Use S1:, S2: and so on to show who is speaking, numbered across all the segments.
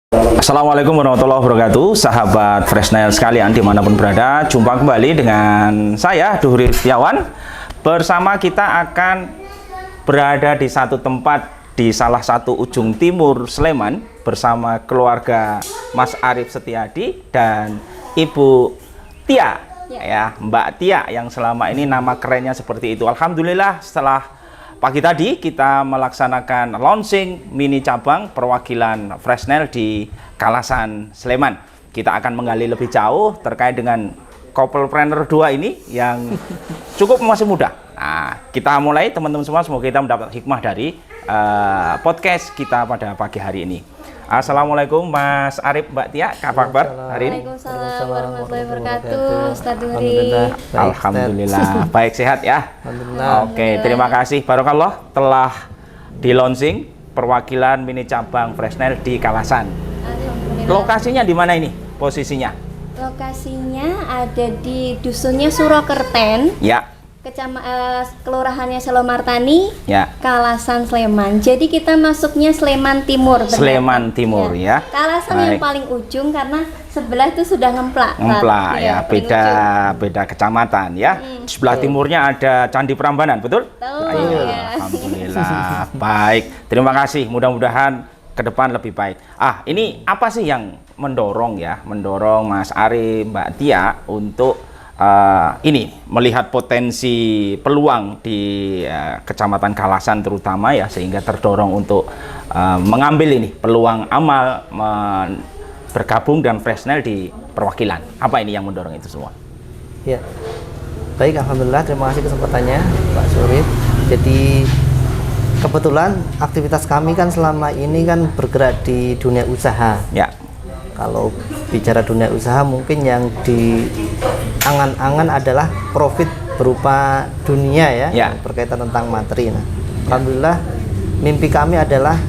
S1: Assalamualaikum warahmatullahi wabarakatuh, sahabat Fresnel sekalian dimanapun berada. Jumpa kembali dengan saya Duhri Setiawan. Bersama kita akan berada di satu tempat di salah satu ujung timur Sleman bersama keluarga Mas Arif Setiadi dan Ibu Tia, ya Mbak Tia yang selama ini nama kerennya seperti itu. Alhamdulillah setelah pagi tadi kita melaksanakan launching mini cabang perwakilan Fresnel di Kalasan Sleman. Kita akan menggali lebih jauh terkait dengan couple-planner 2 ini yang cukup masih muda. Nah, kita mulai teman-teman semua, semoga kita mendapat hikmah dari podcast kita pada pagi hari ini. Assalamualaikum Mas Arif, Mbak Tia, apa kabar hari ini?
S2: Waalaikumsalam warahmatullahi wabarakatuh, Ustaz Duhri.
S1: Alhamdulillah, baik sehat ya.
S2: Alhamdulillah.
S1: Oke, terima kasih Barokallah telah di launching perwakilan mini cabang Fresnel di Kalasan.
S2: Alhamdulillah.
S1: Lokasinya di mana ini posisinya?
S2: Lokasinya ada di dusunnya Surokerten,
S1: Ya,
S2: kelurahannya Selomartani,
S1: ya.
S2: Kalasan Sleman. Jadi kita masuknya Sleman Timur.
S1: Sleman Timur ya.
S2: Kalasan
S1: Baik.
S2: yang paling ujung karena sebelah itu sudah ngemplak.
S1: Ngemplak
S2: Pak.
S1: ya,
S2: paling
S1: beda
S2: ujung.
S1: beda kecamatan ya. Sebelah timurnya ada Candi Prambanan, betul?
S2: Betul,
S1: Iya,
S2: ya.
S1: Alhamdulillah. Baik, terima kasih. Mudah-mudahan ke depan lebih baik. Ini apa sih yang mendorong Mas Ari, Mbak Tia untuk ini melihat potensi peluang di Kecamatan Kalasan terutama ya, sehingga terdorong untuk mengambil ini peluang amal bergabung dan Fresnel di perwakilan. Apa ini yang mendorong itu semua?
S3: Ya, baik, alhamdulillah, terima kasih kesempatannya Pak Surip. Jadi kebetulan aktivitas kami kan selama ini kan bergerak di dunia usaha.
S1: Ya.
S3: Kalau bicara dunia usaha mungkin yang di angan-angan adalah profit berupa dunia ya,
S1: Ya.
S3: yang berkaitan tentang materi. Nah, alhamdulillah mimpi kami adalah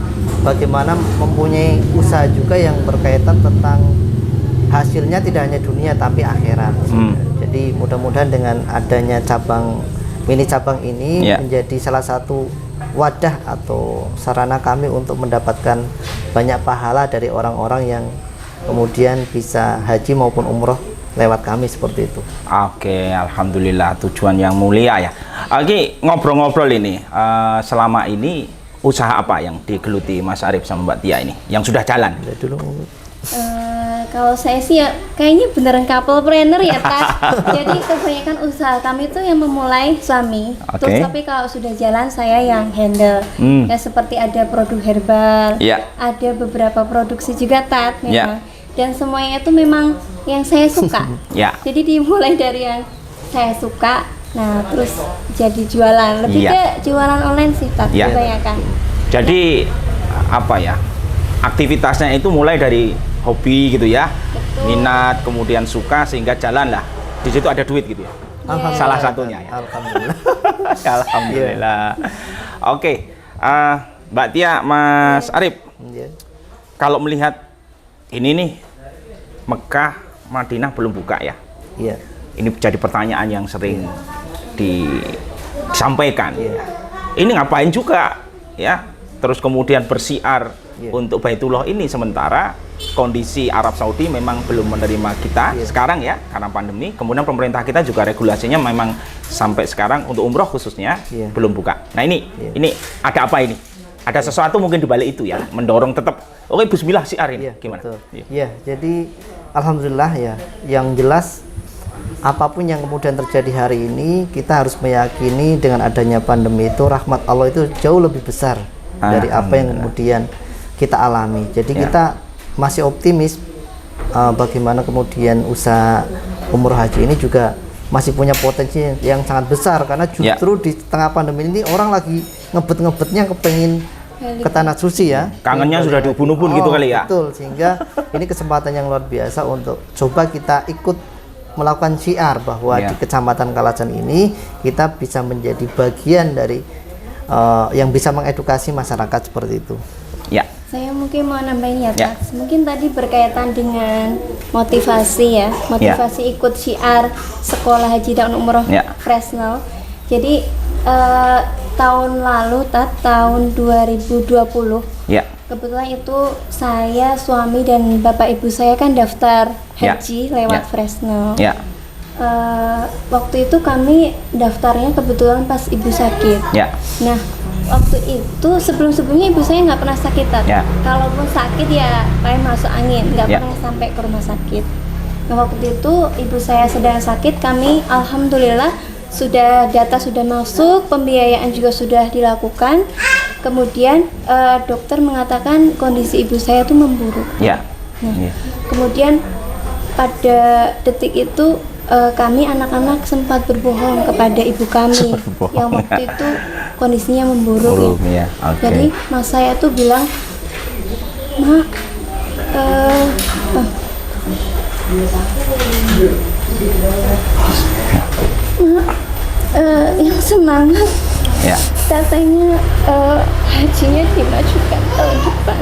S3: bagaimana mempunyai usaha juga yang berkaitan tentang hasilnya tidak hanya dunia tapi akhirat. Jadi mudah-mudahan dengan adanya mini cabang ini
S1: Ya.
S3: menjadi salah satu wadah atau sarana kami untuk mendapatkan banyak pahala dari orang-orang yang kemudian bisa haji maupun umroh lewat kami seperti itu.
S1: Oke, alhamdulillah, tujuan yang mulia ya. Oke, ngobrol-ngobrol ini selama ini usaha apa yang digeluti Mas Arif sama Mbak Tia ini yang sudah jalan?
S3: Dulu
S2: Kalau saya sih ya kayaknya beneran couple planner ya, Tas. Jadi kebanyakan usaha kami itu yang memulai suami.
S1: Oke.
S2: Terus tapi kalau sudah jalan saya yang handle. Ya seperti ada produk herbal,
S1: Ya.
S2: ada beberapa produksi juga Tat memang.
S1: Ya.
S2: Dan semuanya itu memang yang saya suka.
S1: Ya.
S2: Jadi dimulai dari yang saya suka, nah terus jadi jualan. Lebih
S1: Ya.
S2: ke jualan online sih Tat,
S1: Ya.
S2: kebanyakan.
S1: Jadi apa ya? Aktivitasnya itu mulai dari hobi gitu ya, minat, kemudian suka sehingga jalan lah. Di situ ada duit gitu ya.
S3: Alhamdulillah.
S1: Salah satunya ya.
S3: Alhamdulillah.
S1: Alhamdulillah. Oke, Mbak Tia, Mas Arif,
S3: Ya.
S1: kalau melihat ini nih, Mekah, Madinah belum buka ya.
S3: Iya.
S1: Ini jadi pertanyaan yang sering disampaikan. Ini ngapain juga ya? Terus kemudian bersiar untuk Baitullah ini, sementara kondisi Arab Saudi memang belum menerima kita sekarang ya karena pandemi. Kemudian pemerintah kita juga regulasinya memang sampai sekarang untuk umroh khususnya belum buka. Nah ini ada apa ini? Ada sesuatu mungkin di balik itu ya, mendorong tetap oke bismillah siar ini. Gimana?
S3: Betul. Ya, jadi alhamdulillah ya, yang jelas apapun yang kemudian terjadi hari ini, kita harus meyakini dengan adanya pandemi itu rahmat Allah itu jauh lebih besar dari apa yang kemudian kita alami. Jadi kita masih optimis bagaimana kemudian usaha umroh haji ini juga masih punya potensi yang sangat besar, karena justru di tengah pandemi ini orang lagi ngebet-ngebetnya kepengen ke tanah suci ya.
S1: Kangennya sudah diubun-ubun gitu kali ya.
S3: Betul, sehingga ini kesempatan yang luar biasa untuk coba kita ikut melakukan syiar bahwa di Kecamatan Kalasan ini kita bisa menjadi bagian dari yang bisa mengedukasi masyarakat seperti itu.
S1: Ya.
S2: Saya mungkin mau nambahin ya, Tats. Mungkin tadi berkaitan dengan motivasi ya, motivasi ikut syiar Sekolah Haji dan Umroh Fresnel. Jadi tahun lalu, tahun 2020, Kebetulan itu saya, suami dan bapak ibu saya kan daftar haji lewat Fresno. Waktu itu kami daftarnya kebetulan pas ibu sakit. Nah, waktu itu sebelumnya ibu saya nggak pernah sakit. Kalaupun sakit ya kayak masuk angin, nggak pernah sampai ke rumah sakit. Nah, waktu itu ibu saya sedang sakit, kami alhamdulillah sudah data sudah masuk, pembiayaan juga sudah dilakukan. Kemudian dokter mengatakan kondisi ibu saya itu memburuk. Kemudian pada detik itu kami anak-anak sempat berbohong kepada ibu kami yang waktu itu kondisinya memburuk. Jadi mas saya tuh bilang, "Mak, yang semangat, katanya hajinya dimajukan tahun depan."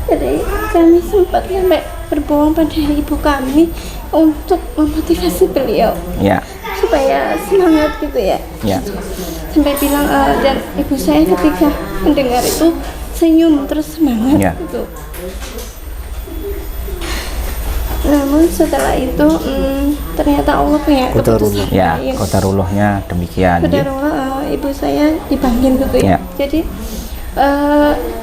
S2: Jadi kami sempat sampai berbohong pada ibu kami untuk memotivasi beliau supaya semangat gitu ya. Sampai bilang dan ibu saya ketika mendengar itu senyum terus semangat gitu. Namun setelah itu ternyata Allah punya keputusan.
S1: Qadarullah demikian.
S2: Qadarullah, ibu saya dipanggil gitu ya. Jadi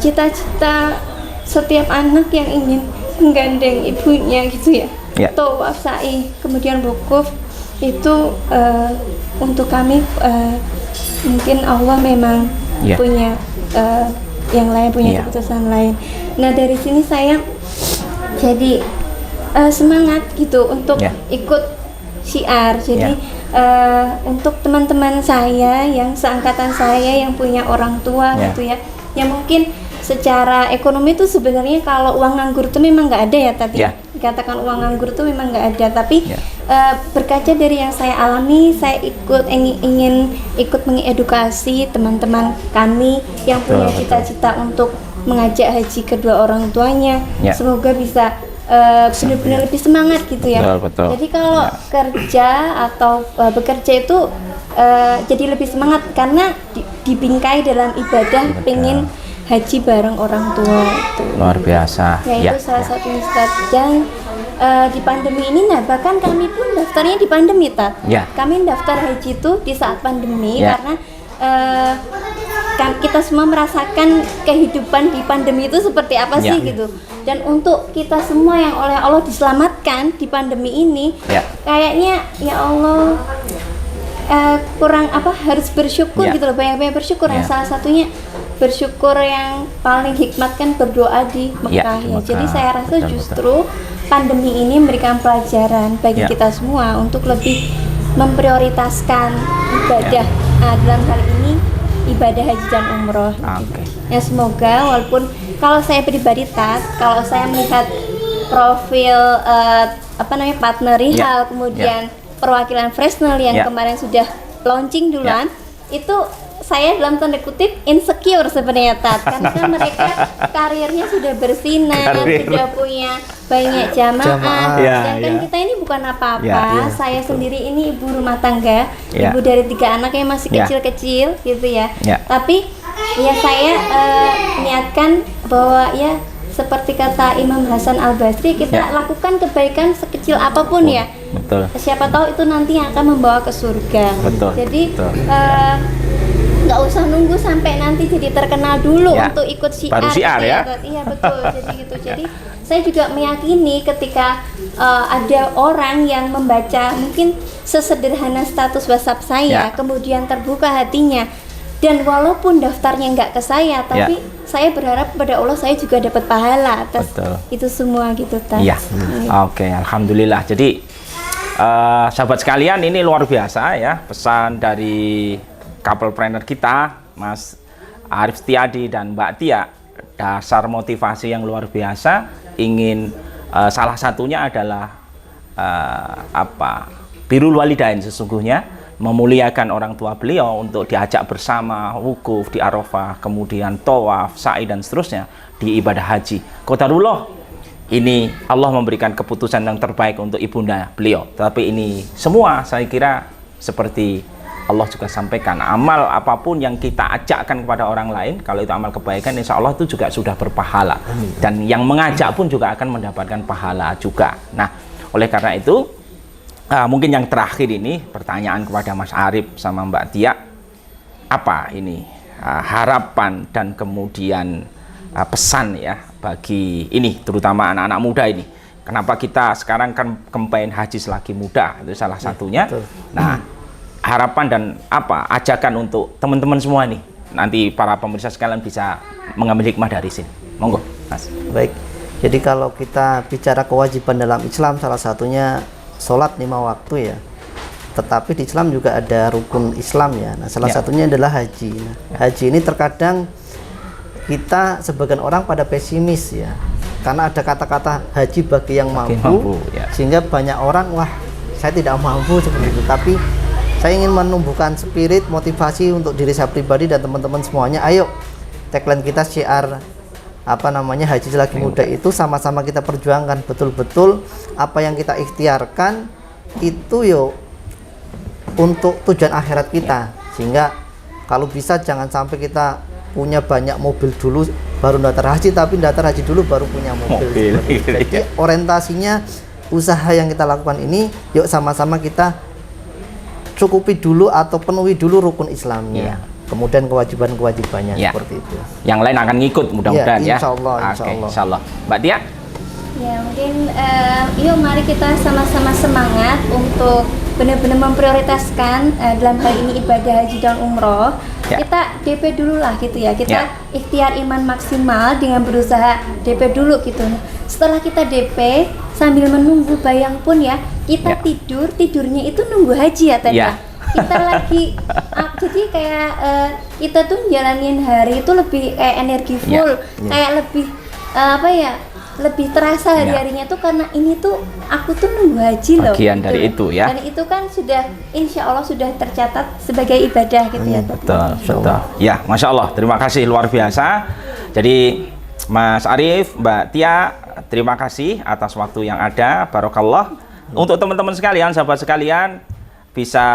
S2: cita-cita setiap anak yang ingin menggandeng ibunya gitu ya. Tawaf, sa'i, kemudian wukuf itu untuk kami mungkin Allah memang punya yang lain, punya keputusan lain. Nah, dari sini saya jadi semangat gitu untuk ikut syiar. Jadi untuk teman-teman saya yang seangkatan saya yang punya orang tua gitu ya, yang mungkin secara ekonomi itu sebenarnya kalau uang nganggur itu memang nggak ada ya tadi. Dikatakan uang nganggur itu memang nggak ada, tapi berkaca dari yang saya alami, saya ingin ikut mengedukasi teman-teman kami yang punya cita-cita untuk mengajak haji kedua orang tuanya. Semoga bisa benar-benar lebih semangat gitu ya. Jadi kalau kerja atau bekerja itu jadi lebih semangat karena dibingkai dalam ibadah pengen haji bareng orang tua itu.
S1: Luar biasa.
S2: Itu salah satu Ustaz. Dan di pandemi ini, nah bahkan kami pun daftarnya di pandemi, Tat. Kami daftar haji itu di saat pandemi karena kita semua merasakan kehidupan di pandemi itu seperti apa sih gitu. Dan untuk kita semua yang oleh Allah diselamatkan di pandemi ini, kayaknya ya Allah kurang harus bersyukur gitu loh, banyak-banyak bersyukur. Yang salah satunya bersyukur yang paling hikmat kan berdoa di Mekah ya. Jadi saya rasa justru pandemi ini memberikan pelajaran bagi kita semua untuk lebih memprioritaskan ibadah. Dalam hal ini ibadah haji dan umroh. Ya semoga walaupun kalau saya pribadi kalau saya melihat profil partner Rihal kemudian perwakilan Fresnel yang kemarin sudah launching duluan, itu saya dalam tanda kutip insecure sebenarnya karena mereka karirnya sudah bersinar, sudah punya banyak jamaah. Sedangkan kita ini bukan apa-apa. Saya sendiri ini ibu rumah tangga, ibu dari 3 anak yang masih kecil-kecil gitu ya. Tapi ya saya niatkan bahwa ya seperti kata Imam Hasan Al-Basri, kita lakukan kebaikan sekecil apapun ya. Siapa tahu itu nanti yang akan membawa ke surga. Jadi nggak usah nunggu sampai nanti jadi terkenal dulu untuk ikut syiar.
S1: Baru syiar ya?
S2: Iya betul. Jadi gitu. Jadi saya juga meyakini ketika ada orang yang membaca mungkin sesederhana status WhatsApp saya, kemudian terbuka hatinya, dan walaupun daftarnya nggak ke saya, tapi saya berharap pada Allah saya juga dapat pahala atas itu semua gitu.
S1: Oke, alhamdulillah. Jadi sahabat sekalian, ini luar biasa ya pesan dari couplepreneur kita, Mas Arif Setiadi dan Mbak Tia. Dasar motivasi yang luar biasa, ingin salah satunya adalah birrul walidain, sesungguhnya memuliakan orang tua beliau untuk diajak bersama wukuf di Arafah, kemudian tawaf, sa'i dan seterusnya di ibadah haji. Qadarullah, ini Allah memberikan keputusan yang terbaik untuk ibunda beliau. Tapi ini semua saya kira seperti Allah juga sampaikan, amal apapun yang kita ajakkan kepada orang lain, kalau itu amal kebaikan, insya Allah itu juga sudah berpahala. Dan yang mengajak pun juga akan mendapatkan pahala juga. Nah, oleh karena itu, mungkin yang terakhir ini, pertanyaan kepada Mas Arif sama Mbak Tia, apa ini harapan dan kemudian pesan ya bagi ini, terutama anak-anak muda ini. Kenapa kita sekarang kan campaign haji selagi muda, itu salah satunya. Nah, harapan dan apa ajakan untuk teman-teman semua nih, nanti para pemirsa sekalian bisa mengambil hikmah dari sini. Monggo, Mas.
S3: Baik, jadi kalau kita bicara kewajiban dalam Islam, salah satunya sholat 5 waktu ya. Tetapi di Islam juga ada rukun Islam ya. Nah, salah satunya adalah haji. Nah, haji ini terkadang kita sebagian orang pada pesimis ya, karena ada kata-kata haji bagi yang mampu, sehingga banyak orang, wah saya tidak mampu seperti itu. Tapi saya ingin menumbuhkan spirit, motivasi untuk diri saya pribadi dan teman-teman semuanya. Ayo, tagline kita, syiar haji selagi muda itu sama-sama kita perjuangkan betul-betul apa yang kita ikhtiarkan itu untuk tujuan akhirat kita. Sehingga kalau bisa jangan sampai kita punya banyak mobil dulu baru daftar haji, tapi daftar haji dulu baru punya mobil. Jadi orientasinya usaha yang kita lakukan ini, yuk sama-sama kita cukupi dulu atau penuhi dulu rukun Islamnya, kemudian kewajiban-kewajibannya seperti itu. Yang lain akan ngikut mudah-mudahan ya. Insya Allah.
S1: Insya Allah. Mbak Tia?
S2: Ya mungkin yuk mari kita sama-sama semangat untuk benar-benar memprioritaskan dalam hal ini ibadah haji dan umroh. Kita DP dulu lah gitu ya, kita ikhtiar iman maksimal dengan berusaha DP dulu gitu. Setelah kita DP sambil menunggu bayang pun ya, kita tidurnya itu nunggu haji ya Tanda. Kita lagi jadi kayak kita tuh jalanin hari itu lebih kayak energi full, kayak lebih lebih terasa hari-harinya tuh karena ini tuh aku tuh nunggu haji loh.
S1: Bagian dari itu ya.
S2: Dan itu kan sudah insya Allah sudah tercatat sebagai ibadah gitu ya.
S1: Betul. Ya, Masya Allah. Terima kasih luar biasa. Jadi Mas Arif, Mbak Tia, terima kasih atas waktu yang ada. Barokallah. Untuk teman-teman sekalian, sahabat sekalian, bisa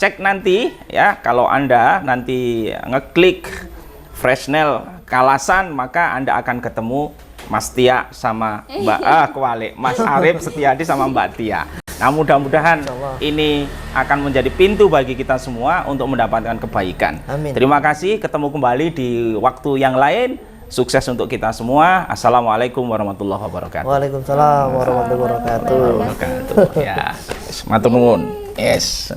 S1: cek nanti ya, kalau Anda nanti ngeklik Freshnel Kalasan, maka Anda akan ketemu Mas Tia sama Mas Arif Setiadi sama Mbak Tia. Nah, mudah-mudahan ini akan menjadi pintu bagi kita semua untuk mendapatkan kebaikan. Amin. Terima kasih, ketemu kembali di waktu yang lain. Sukses untuk kita semua. Assalamualaikum warahmatullahi wabarakatuh.
S3: Waalaikumsalam warahmatullahi wabarakatuh.
S1: Ya, matur nuwun. Yes.